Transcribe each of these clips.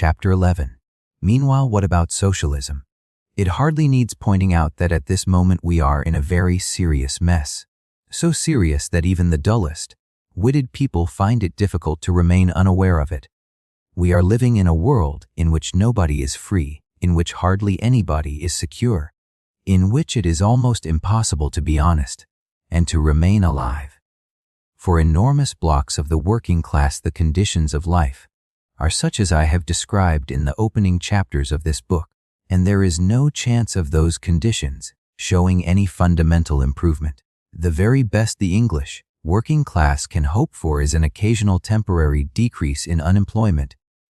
Chapter 11. Meanwhile, what about socialism? It hardly needs pointing out that at this moment we are in a very serious mess. So serious that even the dullest, witted people find it difficult to remain unaware of it. We are living in a world in which nobody is free, in which hardly anybody is secure, in which it is almost impossible to be honest and to remain alive. For enormous blocks of the working class, the conditions of life are such as I have described in the opening chapters of this book, and there is no chance of those conditions showing any fundamental improvement. The very best the English working class can hope for is an occasional temporary decrease in unemployment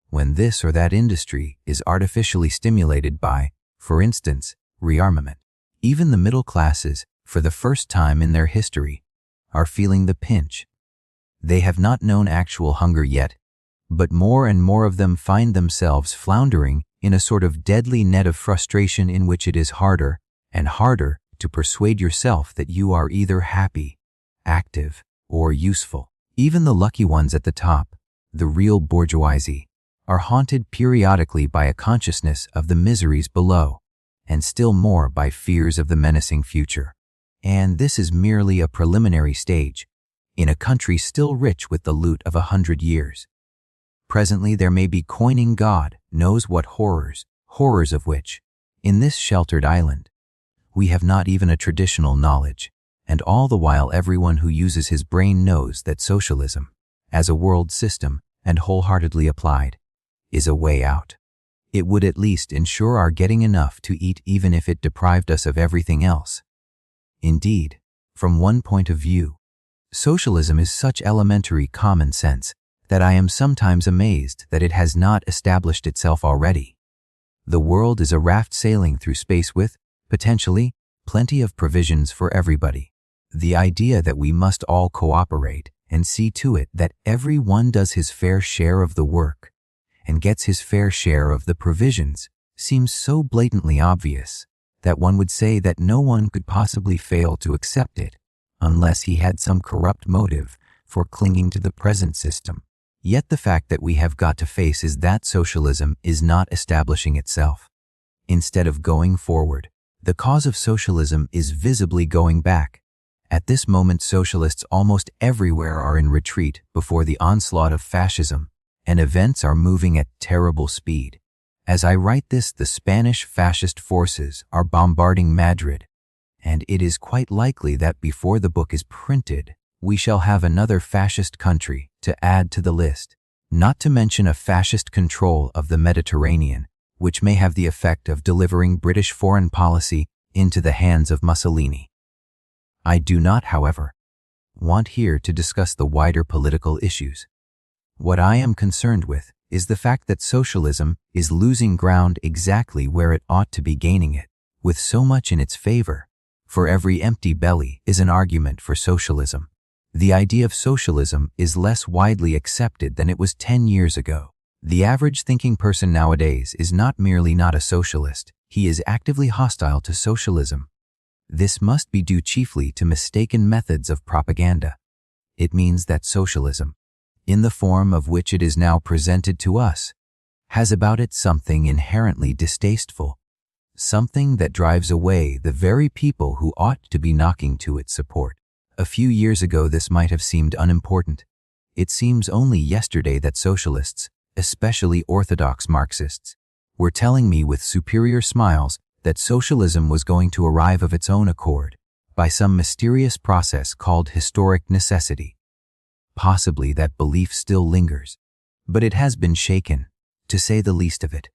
when this or that industry is artificially stimulated by, for instance, rearmament. Even the middle classes, for the first time in their history, are feeling the pinch. They have not known actual hunger yet, but more and more of them find themselves floundering in a sort of deadly net of frustration in which it is harder and harder to persuade yourself that you are either happy, active, or useful. Even the lucky ones at the top, the real bourgeoisie, are haunted periodically by a consciousness of the miseries below, and still more by fears of the menacing future. And this is merely a preliminary stage, in a country still rich with the loot of 100 years. Presently there may be coining God knows what horrors of which, in this sheltered island, we have not even a traditional knowledge, and all the while everyone who uses his brain knows that socialism, as a world system and wholeheartedly applied, is a way out. It would at least ensure our getting enough to eat even if it deprived us of everything else. Indeed, from one point of view, socialism is such elementary common sense that I am sometimes amazed that it has not established itself already. The world is a raft sailing through space with, potentially, plenty of provisions for everybody. The idea that we must all cooperate and see to it that every one does his fair share of the work and gets his fair share of the provisions seems so blatantly obvious that one would say that no one could possibly fail to accept it unless he had some corrupt motive for clinging to the present system. Yet the fact that we have got to face is that socialism is not establishing itself. Instead of going forward, the cause of socialism is visibly going back. At this moment, socialists almost everywhere are in retreat before the onslaught of fascism, and events are moving at terrible speed. As I write this, the Spanish fascist forces are bombarding Madrid, and it is quite likely that before the book is printed, we shall have another fascist country to add to the list, not to mention a fascist control of the Mediterranean, which may have the effect of delivering British foreign policy into the hands of Mussolini. I do not, however, want here to discuss the wider political issues. What I am concerned with is the fact that socialism is losing ground exactly where it ought to be gaining it, with so much in its favor. For every empty belly is an argument for socialism. The idea of socialism is less widely accepted than it was 10 years ago. The average thinking person nowadays is not merely not a socialist, he is actively hostile to socialism. This must be due chiefly to mistaken methods of propaganda. It means that socialism, in the form of which it is now presented to us, has about it something inherently distasteful, something that drives away the very people who ought to be knocking to its support. A few years ago this might have seemed unimportant. It seems only yesterday that socialists, especially orthodox Marxists, were telling me with superior smiles that socialism was going to arrive of its own accord, by some mysterious process called historic necessity. Possibly that belief still lingers, but it has been shaken, to say the least of it.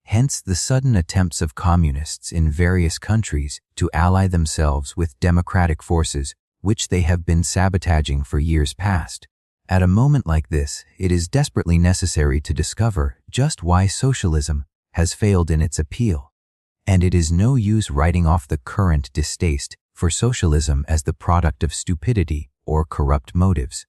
Hence the sudden attempts of communists in various countries to ally themselves with democratic forces which they have been sabotaging for years past. At a moment like this, it is desperately necessary to discover just why socialism has failed in its appeal. And it is no use writing off the current distaste for socialism as the product of stupidity or corrupt motives.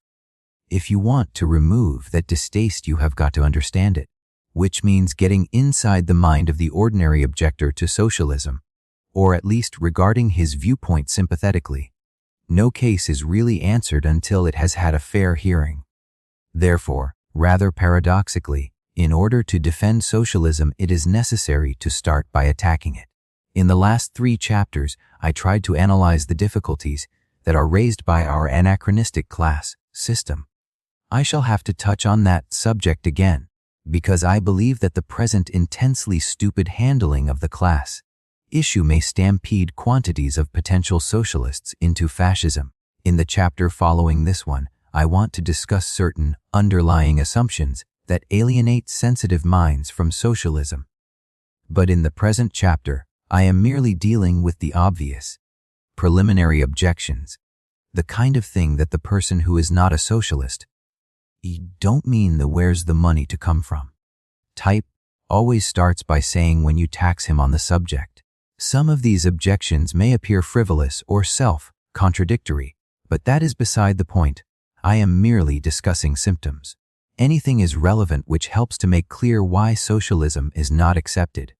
If you want to remove that distaste, you have got to understand it, which means getting inside the mind of the ordinary objector to socialism, or at least regarding his viewpoint sympathetically. No case is really answered until it has had a fair hearing. Therefore, rather paradoxically, In order to defend socialism, it is necessary to start by attacking it. In the last 3 chapters, I tried to analyze the difficulties that are raised by our anachronistic class system. I shall have to touch on that subject again, because I believe that the present intensely stupid handling of the class issue may stampede quantities of potential socialists into fascism. In the chapter following this one, I want to discuss certain underlying assumptions that alienate sensitive minds from socialism. But in the present chapter, I am merely dealing with the obvious, preliminary objections, the kind of thing that the person who is not a socialist, you don't mean the where's the money to come from type, always starts by saying when you tax him on the subject. Some of these objections may appear frivolous or self-contradictory, but that is beside the point. I am merely discussing symptoms. Anything is relevant which helps to make clear why socialism is not accepted.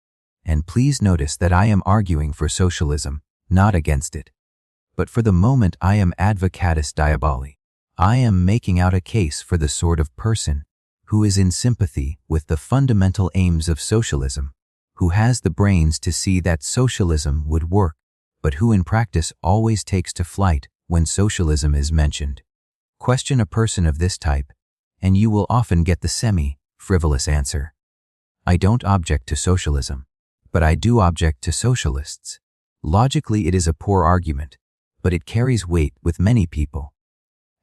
And please notice that I am arguing for socialism, not against it. But for the moment I am advocatus diaboli. I am making out a case for the sort of person who is in sympathy with the fundamental aims of socialism, who has the brains to see that socialism would work, but who in practice always takes to flight when socialism is mentioned. Question a person of this type, and you will often get the semi-frivolous answer. I don't object to socialism, but I do object to socialists. Logically, it is a poor argument, but it carries weight with many people.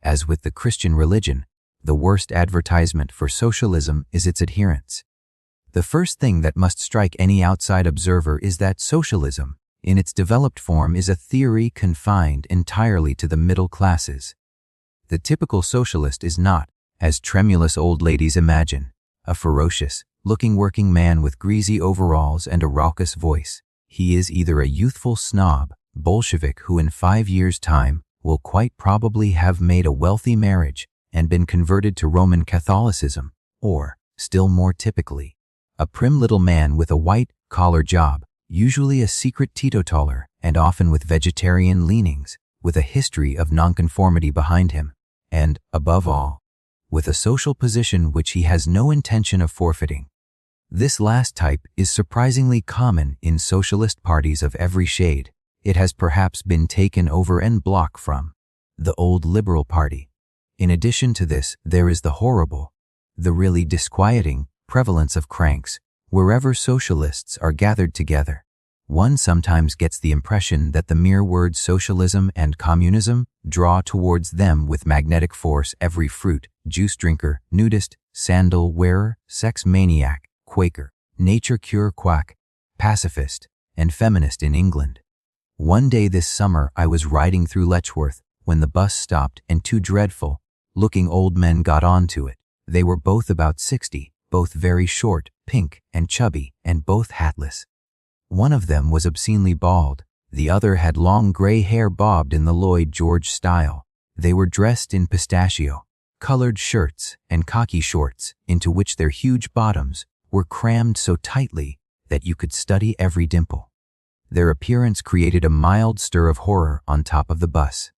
As with the Christian religion, the worst advertisement for socialism is its adherents. The first thing that must strike any outside observer is that socialism, in its developed form, is a theory confined entirely to the middle classes. The typical socialist is not, as tremulous old ladies imagine, a ferocious-looking working man with greasy overalls and a raucous voice. He is either a youthful snob, Bolshevik who in 5 years' time will quite probably have made a wealthy marriage and been converted to Roman Catholicism, or, still more typically, a prim little man with a white-collar job, usually a secret teetotaler and often with vegetarian leanings, with a history of nonconformity behind him, and, above all, with a social position which he has no intention of forfeiting. This last type is surprisingly common in socialist parties of every shade. It has perhaps been taken over en bloc from the old Liberal Party. In addition to this, there is the horrible, the really disquieting prevalence of cranks wherever socialists are gathered together. One sometimes gets the impression that the mere words socialism and communism draw towards them with magnetic force every fruit, juice drinker, nudist, sandal wearer, sex maniac, Quaker, nature cure quack, pacifist, and feminist in England. One day this summer I was riding through Letchworth when the bus stopped and 2 dreadful-looking old men got onto it. They were both about 60, both very short, pink, and chubby, and both hatless. One of them was obscenely bald. The other had long gray hair bobbed in the Lloyd George style. They were dressed in pistachio-colored shirts and khaki shorts, into which their huge bottoms were crammed so tightly that you could study every dimple. Their appearance created a mild stir of horror on top of the bus.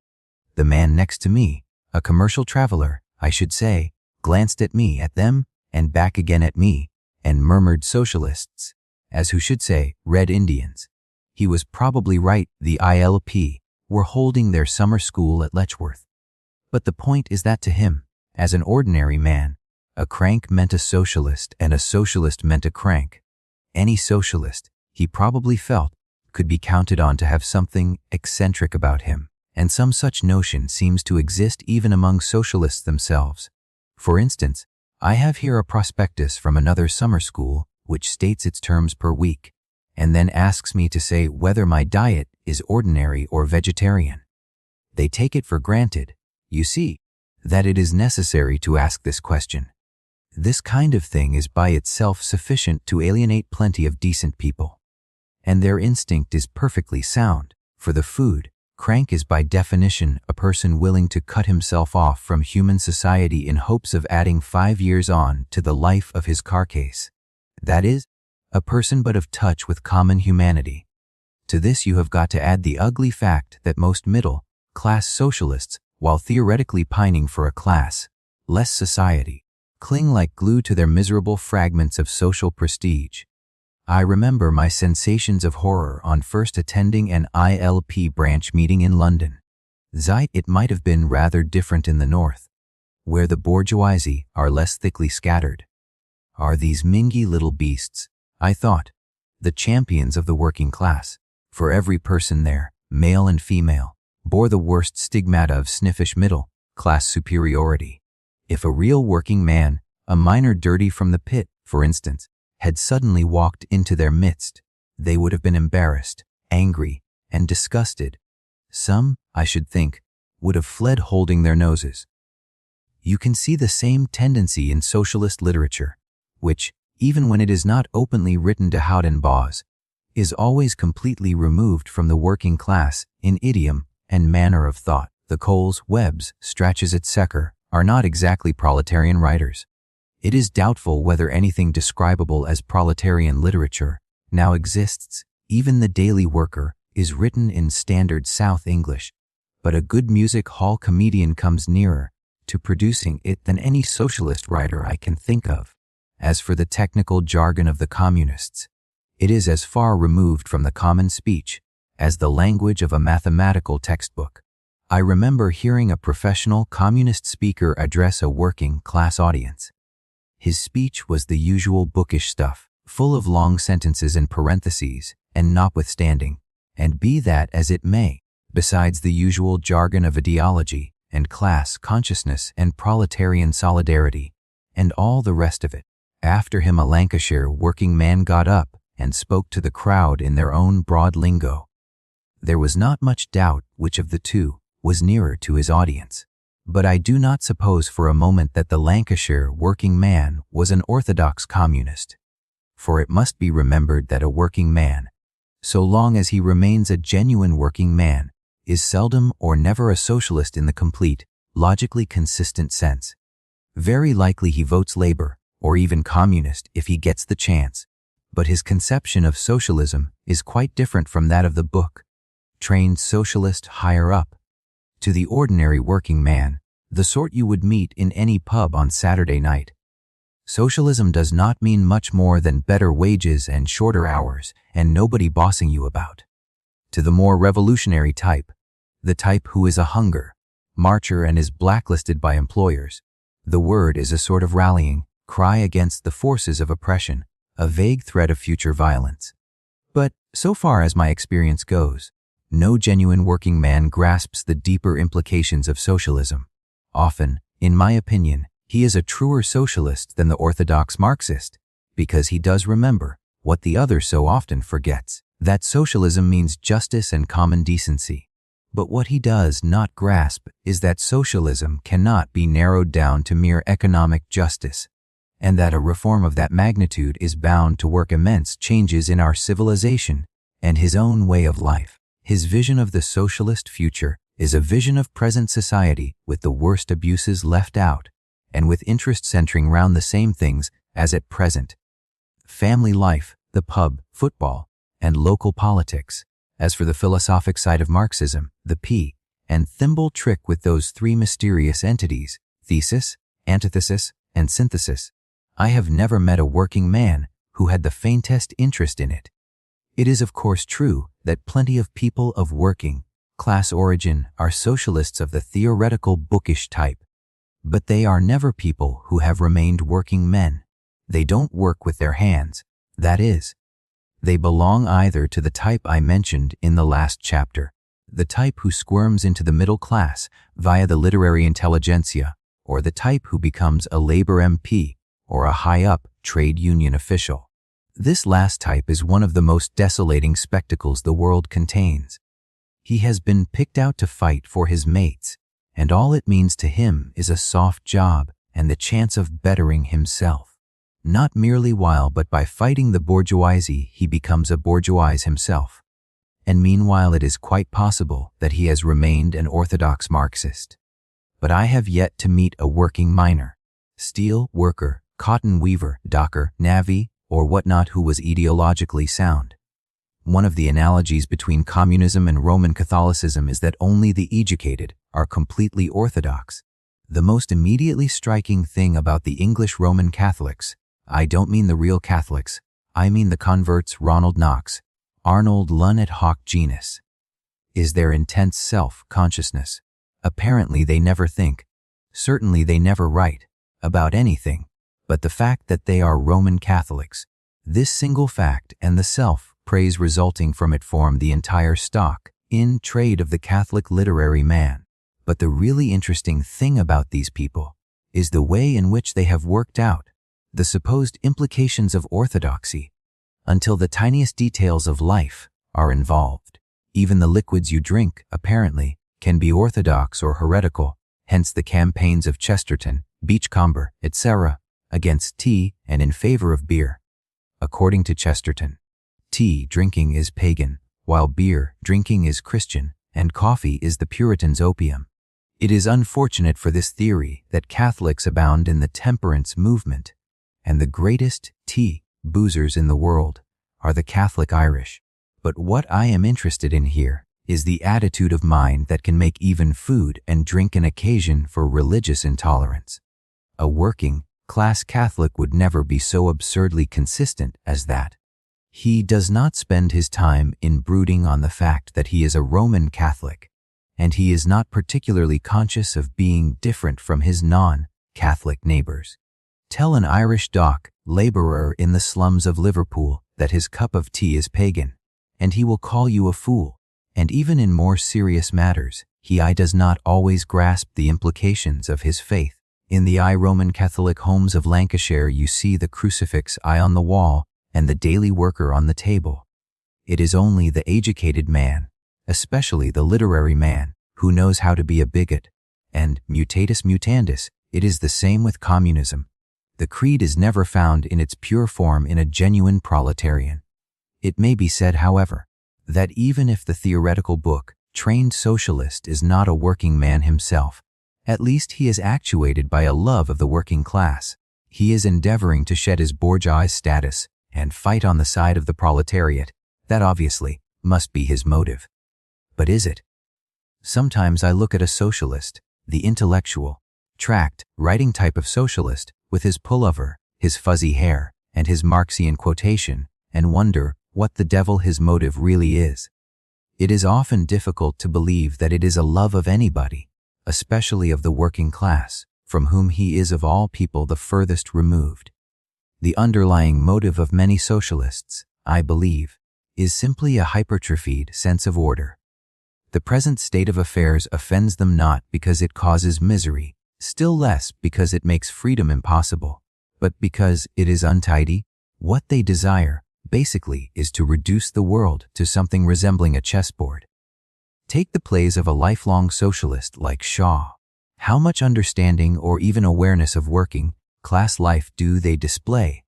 The man next to me, a commercial traveler, I should say, glanced at me, at them, and back again at me, and murmured socialists, as who should say, Red Indians. He was probably right. The ILP were holding their summer school at Letchworth. But the point is that to him, as an ordinary man, a crank meant a socialist and a socialist meant a crank. Any socialist, he probably felt, could be counted on to have something eccentric about him, and some such notion seems to exist even among socialists themselves. For instance, I have here a prospectus from another summer school which states its terms per week, and then asks me to say whether my diet is ordinary or vegetarian. They take it for granted, you see, that it is necessary to ask this question. This kind of thing is by itself sufficient to alienate plenty of decent people. And their instinct is perfectly sound. For the food, crank is by definition a person willing to cut himself off from human society in hopes of adding 5 years on to the life of his carcase. That is, a person but of touch with common humanity. To this you have got to add the ugly fact that most middle-class socialists, while theoretically pining for a class-less society, cling like glue to their miserable fragments of social prestige. I remember my sensations of horror on first attending an ILP branch meeting in London. It might have been rather different in the north, where the bourgeoisie are less thickly scattered. Are these mingy little beasts, I thought, the champions of the working class? For every person there, male and female, bore the worst stigmata of sniffish middle-class superiority. If a real working man, a miner dirty from the pit, for instance, had suddenly walked into their midst, they would have been embarrassed, angry, and disgusted. Some, I should think, would have fled holding their noses. You can see the same tendency in socialist literature, which, even when it is not openly written to Howden Boz, is always completely removed from the working class in idiom and manner of thought. The Coles, Webbs, Strachys etc. are not exactly proletarian writers. It is doubtful whether anything describable as proletarian literature now exists. Even The Daily Worker is written in standard South English, but a good music hall comedian comes nearer to producing it than any socialist writer I can think of. As for the technical jargon of the communists, it is as far removed from the common speech as the language of a mathematical textbook. I remember hearing a professional communist speaker address a working-class audience. His speech was the usual bookish stuff, full of long sentences and parentheses, and notwithstanding, and be that as it may, besides the usual jargon of ideology and class consciousness and proletarian solidarity, and all the rest of it. After him a Lancashire working man got up and spoke to the crowd in their own broad lingo. There was not much doubt which of the two was nearer to his audience, but I do not suppose for a moment that the Lancashire working man was an orthodox communist, for it must be remembered that a working man, so long as he remains a genuine working man, is seldom or never a socialist in the complete, logically consistent sense. Very likely he votes labor, or even communist if he gets the chance, but his conception of socialism is quite different from that of the book. Trained socialist higher up. To the ordinary working man, the sort you would meet in any pub on Saturday night, socialism does not mean much more than better wages and shorter hours and nobody bossing you about. To the more revolutionary type, the type who is a hunger marcher and is blacklisted by employers, the word is a sort of rallying cry against the forces of oppression, a vague threat of future violence. But, so far as my experience goes, no genuine working man grasps the deeper implications of socialism. Often, in my opinion, he is a truer socialist than the orthodox Marxist, because he does remember, what the other so often forgets, that socialism means justice and common decency. But what he does not grasp is that socialism cannot be narrowed down to mere economic justice, and that a reform of that magnitude is bound to work immense changes in our civilization and his own way of life. His vision of the socialist future is a vision of present society with the worst abuses left out, and with interest centering round the same things as at present: family life, the pub, football, and local politics. As for the philosophic side of Marxism, the pea and thimble trick with those three mysterious entities, thesis, antithesis, and synthesis, I have never met a working man who had the faintest interest in it. It is of course true that plenty of people of working class origin are socialists of the theoretical bookish type, but they are never people who have remained working men. They don't work with their hands, that is. They belong either to the type I mentioned in the last chapter, the type who squirms into the middle class via the literary intelligentsia, or the type who becomes a labor MP or a high-up trade union official. This last type is one of the most desolating spectacles the world contains. He has been picked out to fight for his mates, and all it means to him is a soft job and the chance of bettering himself. Not merely while but by fighting the bourgeoisie he becomes a bourgeois himself. And meanwhile it is quite possible that he has remained an orthodox Marxist. But I have yet to meet a working miner, steel worker, cotton weaver, docker, navvy, or whatnot who was ideologically sound. One of the analogies between communism and Roman Catholicism is that only the educated are completely orthodox. The most immediately striking thing about the English Roman Catholics, I don't mean the real Catholics, I mean the converts Ronald Knox, Arnold Lunn et hoc genus, is their intense self-consciousness. Apparently they never think, certainly they never write, about anything, but the fact that they are Roman Catholics. This single fact and the self-praise resulting from it form the entire stock in trade of the Catholic literary man. But the really interesting thing about these people is the way in which they have worked out the supposed implications of orthodoxy until the tiniest details of life are involved. Even the liquids you drink, apparently, can be orthodox or heretical, hence the campaigns of Chesterton, Beachcomber, etc., against tea and in favor of beer. According to Chesterton, tea drinking is pagan, while beer drinking is Christian, and coffee is the Puritans' opium. It is unfortunate for this theory that Catholics abound in the temperance movement, and the greatest tea boozers in the world are the Catholic Irish. But what I am interested in here is the attitude of mind that can make even food and drink an occasion for religious intolerance. A working-class Catholic would never be so absurdly consistent as that. He does not spend his time in brooding on the fact that he is a Roman Catholic, and he is not particularly conscious of being different from his non-Catholic neighbors. Tell an Irish dock laborer in the slums of Liverpool that his cup of tea is pagan, and he will call you a fool. And even in more serious matters, he does not always grasp the implications of his faith. In the Roman Catholic homes of Lancashire you see the crucifix on the wall and the daily worker on the table. It is only the educated man, especially the literary man, who knows how to be a bigot. And, mutatis mutandis, it is the same with communism. The creed is never found in its pure form in a genuine proletarian. It may be said, however, that even if the theoretical book-trained socialist is not a working man himself, at least he is actuated by a love of the working class. He is endeavoring to shed his bourgeois status and fight on the side of the proletariat. That obviously must be his motive. But is it? Sometimes I look at a socialist, the intellectual, tract-writing type of socialist, with his pullover, his fuzzy hair, and his Marxian quotation, and wonder what the devil his motive really is. It is often difficult to believe that it is a love of anybody, especially of the working class, from whom he is of all people the furthest removed. The underlying motive of many socialists, I believe, is simply a hypertrophied sense of order. The present state of affairs offends them not because it causes misery, still less because it makes freedom impossible, but because it is untidy. What they desire, basically, is to reduce the world to something resembling a chessboard. Take the plays of a lifelong socialist like Shaw. How much understanding or even awareness of working class life do they display?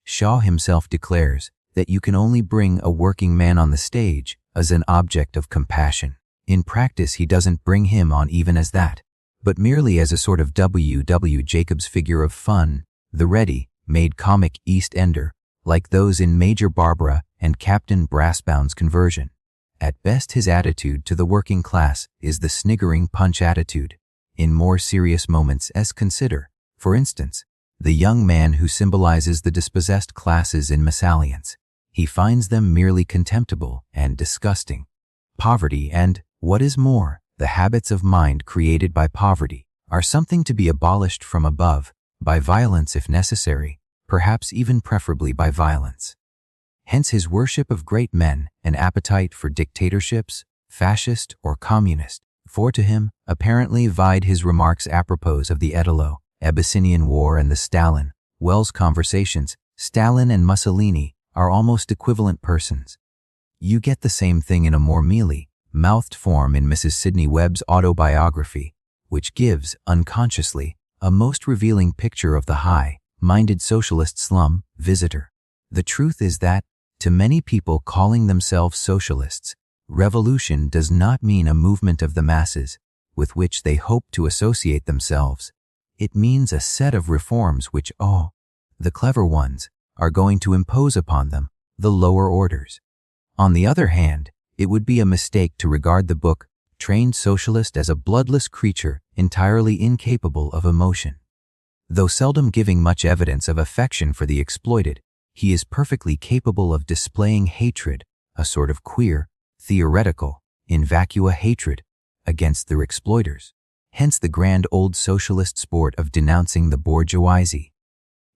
Shaw himself declares that you can only bring a working man on the stage as an object of compassion. In practice, he doesn't bring him on even as that, but merely as a sort of W. Jacobs figure of fun, the ready-made comic East Ender, like those in Major Barbara and Captain Brassbound's Conversion. At best, his attitude to the working class is the sniggering punch attitude. In more serious moments, consider, for instance, the young man who symbolizes the dispossessed classes in Mesalliance. He finds them merely contemptible and disgusting. Poverty and, what is more, the habits of mind created by poverty are something to be abolished from above, by violence if necessary, perhaps even preferably by violence. Hence his worship of great men and appetite for dictatorships, fascist or communist, for to him, apparently vied his remarks apropos of the Italo-Abyssinian War and the Stalin-Wells conversations. Stalin and Mussolini are almost equivalent persons. You get the same thing in a more mealy-mouthed form in Mrs. Sidney Webb's autobiography, which gives, unconsciously, a most revealing picture of the high-minded socialist slum visitor. The truth is that, to many people calling themselves socialists, revolution does not mean a movement of the masses with which they hope to associate themselves. It means a set of reforms which the clever ones, are going to impose upon them, the lower orders. On the other hand, it would be a mistake to regard the book trained socialist as a bloodless creature entirely incapable of emotion. Though seldom giving much evidence of affection for the exploited, he is perfectly capable of displaying hatred, a sort of queer, theoretical, in vacua hatred, against their exploiters. Hence the grand old socialist sport of denouncing the bourgeoisie.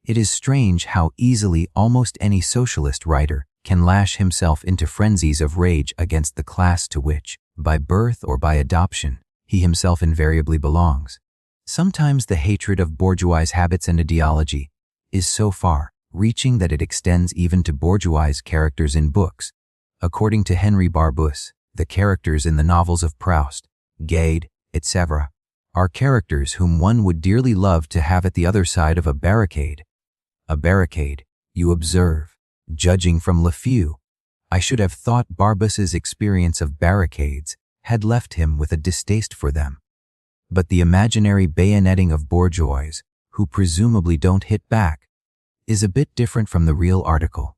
It is strange how easily almost any socialist writer can lash himself into frenzies of rage against the class to which, by birth or by adoption, he himself invariably belongs. Sometimes the hatred of bourgeois habits and ideology is so far-reaching that it extends even to bourgeois characters in books. According to Henry Barbusse, the characters in the novels of Proust, Gade, etc., are characters whom one would dearly love to have at the other side of a barricade. A barricade, you observe. Judging from Lafeu, I should have thought Barbusse's experience of barricades had left him with a distaste for them. But the imaginary bayoneting of bourgeois, who presumably don't hit back, is a bit different from the real article.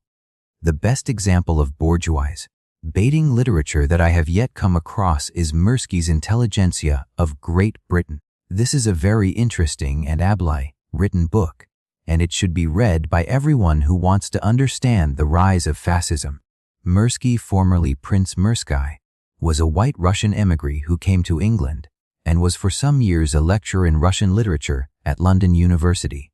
The best example of bourgeois baiting literature that I have yet come across is Mirsky's Intelligentsia of Great Britain. This is a very interesting and ably written book, and it should be read by everyone who wants to understand the rise of fascism. Mirsky, formerly Prince Mirsky, was a white Russian emigre who came to England and was for some years a lecturer in Russian literature at London University.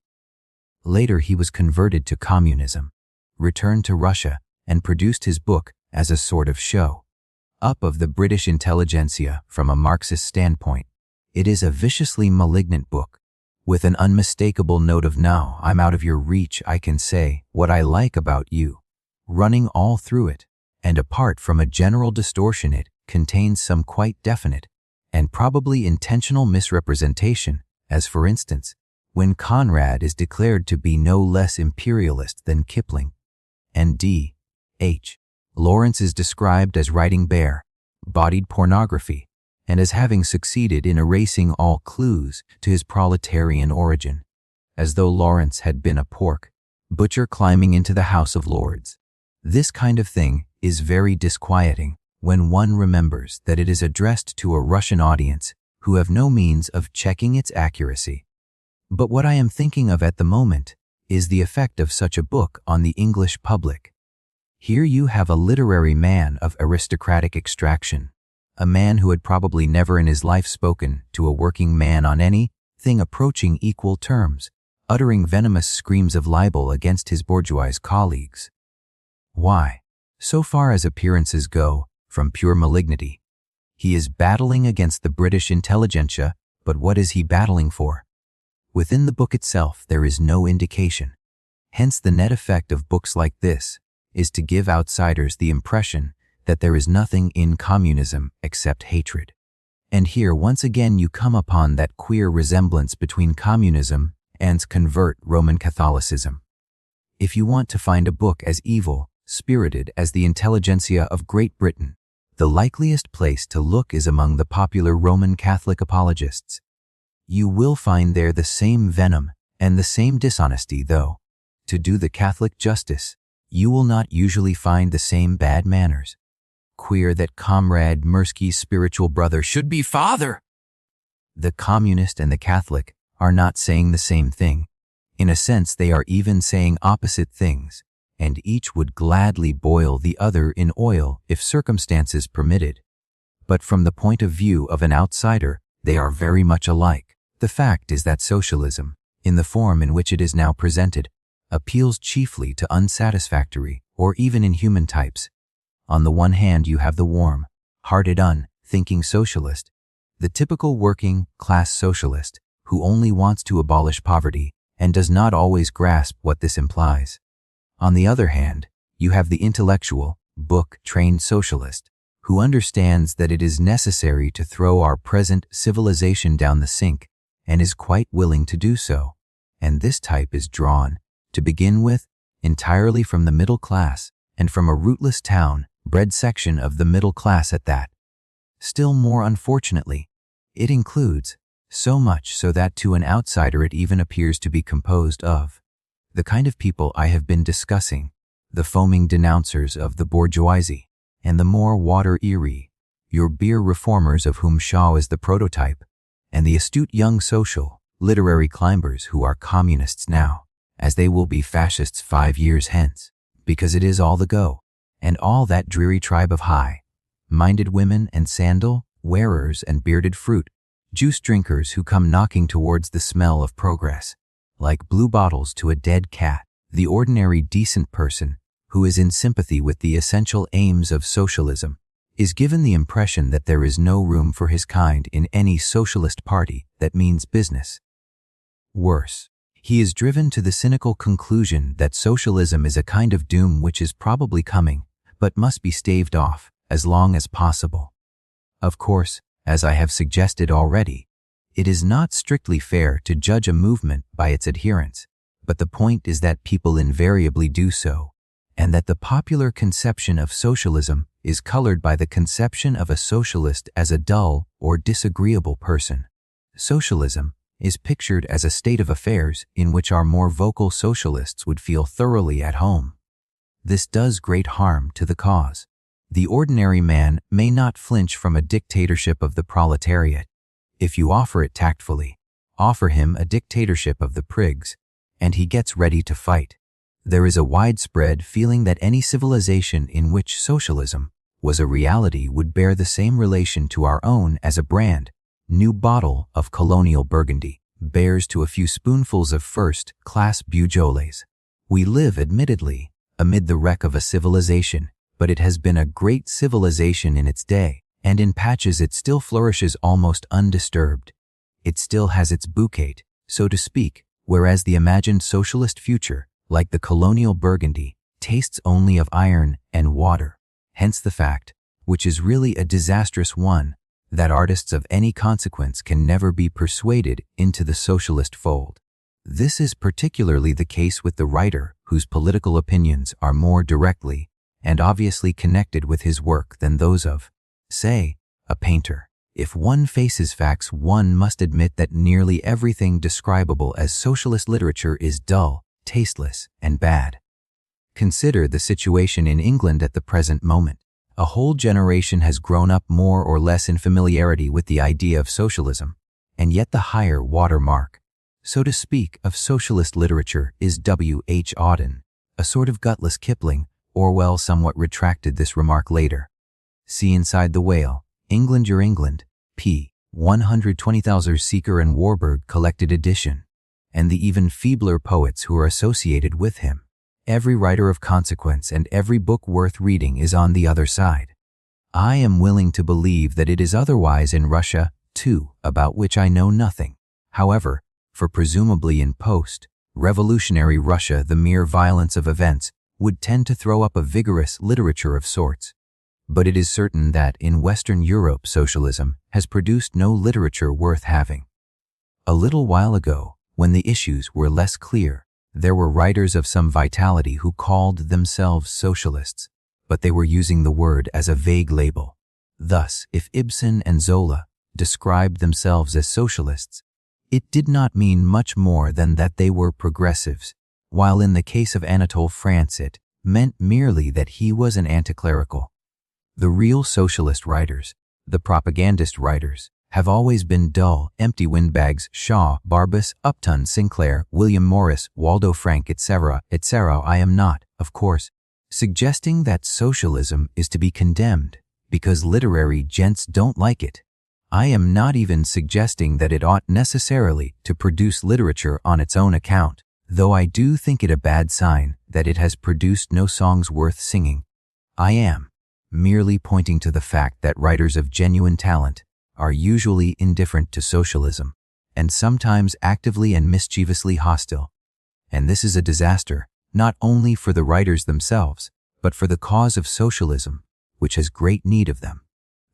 Later he was converted to communism, returned to Russia, and produced his book as a sort of show-up of the British intelligentsia from a Marxist standpoint. It is a viciously malignant book, with an unmistakable note of "now I'm out of your reach, I can say what I like about you" running all through it, and apart from a general distortion it contains some quite definite and probably intentional misrepresentation, as for instance, when Conrad is declared to be no less imperialist than Kipling, and D.H. Lawrence is described as writing bare-bodied pornography and as having succeeded in erasing all clues to his proletarian origin, as though Lawrence had been a pork butcher climbing into the House of Lords. This kind of thing is very disquieting when one remembers that it is addressed to a Russian audience who have no means of checking its accuracy. But what I am thinking of at the moment is the effect of such a book on the English public. Here you have a literary man of aristocratic extraction, a man who had probably never in his life spoken to a working man on anything approaching equal terms, uttering venomous screams of libel against his bourgeois colleagues. Why, so far as appearances go, from pure malignity, he is battling against the British intelligentsia, but what is he battling for? Within the book itself there is no indication. Hence the net effect of books like this is to give outsiders the impression that there is nothing in communism except hatred. And here once again you come upon that queer resemblance between communism and convert Roman Catholicism. If you want to find a book as evil-spirited as the Intelligentsia of Great Britain, the likeliest place to look is among the popular Roman Catholic apologists. You will find there the same venom and the same dishonesty, though, to do the Catholic justice, you will not usually find the same bad manners. Queer that Comrade Mirsky's spiritual brother should be father! The communist and the Catholic are not saying the same thing. In a sense, they are even saying opposite things, and each would gladly boil the other in oil if circumstances permitted. But from the point of view of an outsider, they are very much alike. The fact is that socialism, in the form in which it is now presented, appeals chiefly to unsatisfactory or even inhuman types. On the one hand, you have the warm-hearted, unthinking socialist, the typical working-class socialist who only wants to abolish poverty and does not always grasp what this implies. On the other hand, you have the intellectual, book-trained socialist who understands that it is necessary to throw our present civilization down the sink and is quite willing to do so. And this type is drawn, to begin with, entirely from the middle class and from a rootless town-bred section of the middle class at that. Still more unfortunately, it includes so much so that to an outsider it even appears to be composed of the kind of people I have been discussing, the foaming denouncers of the bourgeoisie, and the more water-eerie, your beer reformers of whom Shaw is the prototype, and the astute young social, literary climbers who are communists now, as they will be fascists 5 years hence, because it is all the go, and all that dreary tribe of high-minded women and sandal-wearers and bearded fruit, juice drinkers who come knocking towards the smell of progress, like blue bottles to a dead cat. The ordinary decent person, who is in sympathy with the essential aims of socialism, is given the impression that there is no room for his kind in any socialist party that means business. Worse, he is driven to the cynical conclusion that socialism is a kind of doom which is probably coming, but must be staved off as long as possible. Of course, as I have suggested already, it is not strictly fair to judge a movement by its adherents, but the point is that people invariably do so, and that the popular conception of socialism is colored by the conception of a socialist as a dull or disagreeable person. Socialism is pictured as a state of affairs in which our more vocal socialists would feel thoroughly at home. This does great harm to the cause. The ordinary man may not flinch from a dictatorship of the proletariat. If you offer it tactfully, offer him a dictatorship of the prigs, and he gets ready to fight. There is a widespread feeling that any civilization in which socialism was a reality would bear the same relation to our own as a brand new bottle of colonial Burgundy bears to a few spoonfuls of first-class Beaujolais. We live, admittedly, amid the wreck of a civilization, but it has been a great civilization in its day, and in patches it still flourishes almost undisturbed. It still has its bouquet, so to speak, whereas the imagined socialist future, like the colonial Burgundy, tastes only of iron and water. Hence the fact, which is really a disastrous one, that artists of any consequence can never be persuaded into the socialist fold. This is particularly the case with the writer whose political opinions are more directly and obviously connected with his work than those of, say, a painter. If one faces facts, one must admit that nearly everything describable as socialist literature is dull, tasteless, and bad. Consider the situation in England at the present moment. A whole generation has grown up more or less in familiarity with the idea of socialism, and yet the higher watermark, so to speak, of socialist literature is W. H. Auden, a sort of gutless Kipling. Orwell somewhat retracted this remark later. See Inside the Whale, England Your England, p. 120,000 Seeker and Warburg collected edition, and the even feebler poets who are associated with him. Every writer of consequence and every book worth reading is on the other side. I am willing to believe that it is otherwise in Russia, too, about which I know nothing. However, for presumably in post-revolutionary Russia the mere violence of events would tend to throw up a vigorous literature of sorts. But it is certain that in Western Europe socialism has produced no literature worth having. A little while ago, when the issues were less clear, there were writers of some vitality who called themselves socialists, but they were using the word as a vague label. Thus, if Ibsen and Zola described themselves as socialists, it did not mean much more than that they were progressives, while in the case of Anatole France it meant merely that he was an anticlerical. The real socialist writers, the propagandist writers, have always been dull, empty windbags. Shaw, Barbus, Upton, Sinclair, William Morris, Waldo Frank, etc., etc. I am not, of course, suggesting that socialism is to be condemned because literary gents don't like it. I am not even suggesting that it ought necessarily to produce literature on its own account, though I do think it a bad sign that it has produced no songs worth singing. I am merely pointing to the fact that writers of genuine talent are usually indifferent to socialism, and sometimes actively and mischievously hostile. And this is a disaster, not only for the writers themselves, but for the cause of socialism, which has great need of them.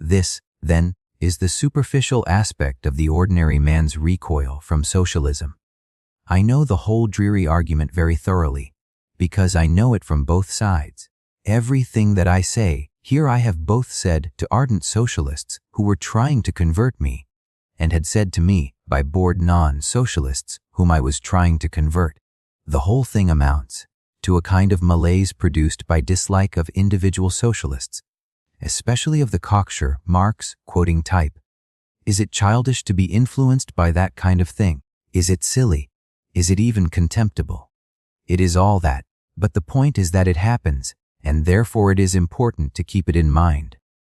This, then, is the superficial aspect of the ordinary man's recoil from socialism. I know the whole dreary argument very thoroughly, because I know it from both sides. Everything that I say, here I have both said to ardent socialists who were trying to convert me, and had said to me by bored non-socialists whom I was trying to convert. The whole thing amounts to a kind of malaise produced by dislike of individual socialists. especially of the cocksure, Marx, quoting type. Is it childish to be influenced by that kind of thing? Is it silly? Is it even contemptible? It is all that, but the point is that it happens, and therefore it is important to keep it in mind.